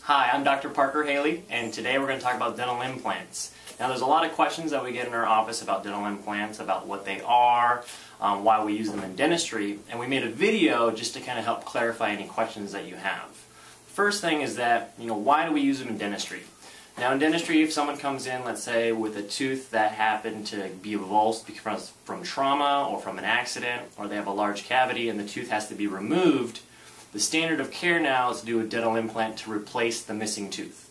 Hi, I'm Dr. Parker Haley, and today we're going to talk about dental implants. Now, there's a lot of questions that we get in our office about dental implants, about what they are, why we use them in dentistry, and we made a video just to kind of help clarify any questions that you have. First thing is that, why do we use them in dentistry? Now, in dentistry, if someone comes in, let's say, with a tooth that happened to be avulsed because from trauma or from an accident, or they have a large cavity and the tooth has to be removed, the standard of care now is to do a dental implant to replace the missing tooth.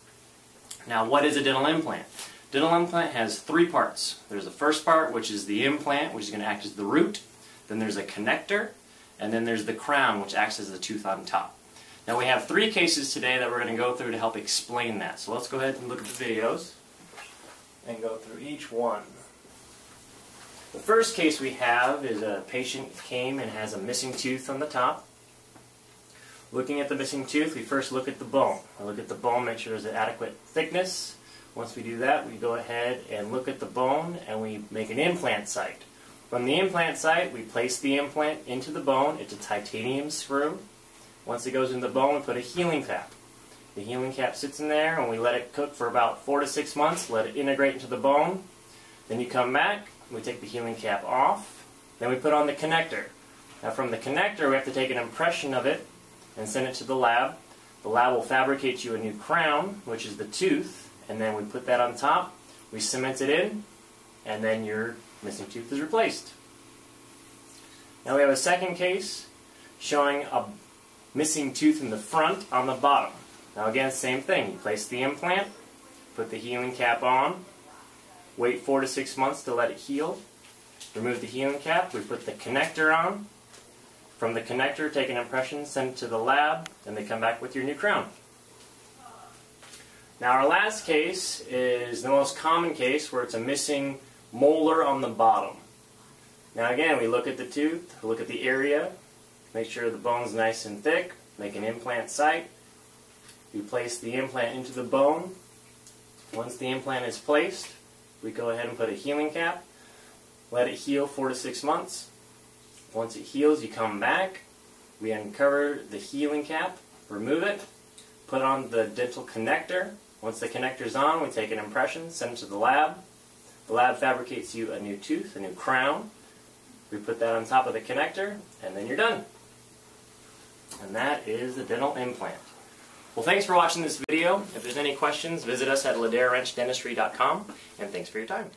Now, what is a dental implant? Dental implant has three parts. There's the first part, which is the implant, which is going to act as the root. Then there's a connector, and then there's the crown, which acts as the tooth on top. Now, we have three cases today that we're going to go through to help explain that. So let's go ahead and look at the videos and go through each one. The first case we have is a patient came and has a missing tooth on the top. Looking at the missing tooth, we first look at the bone. We look at the bone, make sure there's an adequate thickness. Once we do that, we go ahead and look at the bone and we make an implant site. From the implant site, we place the implant into the bone. It's a titanium screw. Once it goes in the bone, we put a healing cap. The healing cap sits in there and we let it cook for about 4 to 6 months, let it integrate into the bone. Then you come back, we take the healing cap off, then we put on the connector. Now from the connector, we have to take an impression of it and send it to the lab. The lab will fabricate you a new crown, which is the tooth, and then we put that on top, we cement it in, and then your missing tooth is replaced. Now we have a second case showing a missing tooth in the front on the bottom. Now again, same thing. You place the implant, put the healing cap on, wait 4 to 6 months to let it heal, remove the healing cap, we put the connector on. From the connector, take an impression, send it to the lab, and they come back with your new crown. Now our last case is the most common case where it's a missing molar on the bottom. Now again, we look at the tooth, look at the area, make sure the bone's nice and thick, make an implant site. We place the implant into the bone. Once the implant is placed, we go ahead and put a healing cap, let it heal 4 to 6 months. Once it heals, you come back, we uncover the healing cap, remove it, put on the dental connector. Once the connector's on, we take an impression, send it to the lab. The lab fabricates you a new tooth, a new crown. We put that on top of the connector, and then you're done. And that is the dental implant. Well, thanks for watching this video. If there's any questions, visit us at LaderaDentistry.com, and thanks for your time.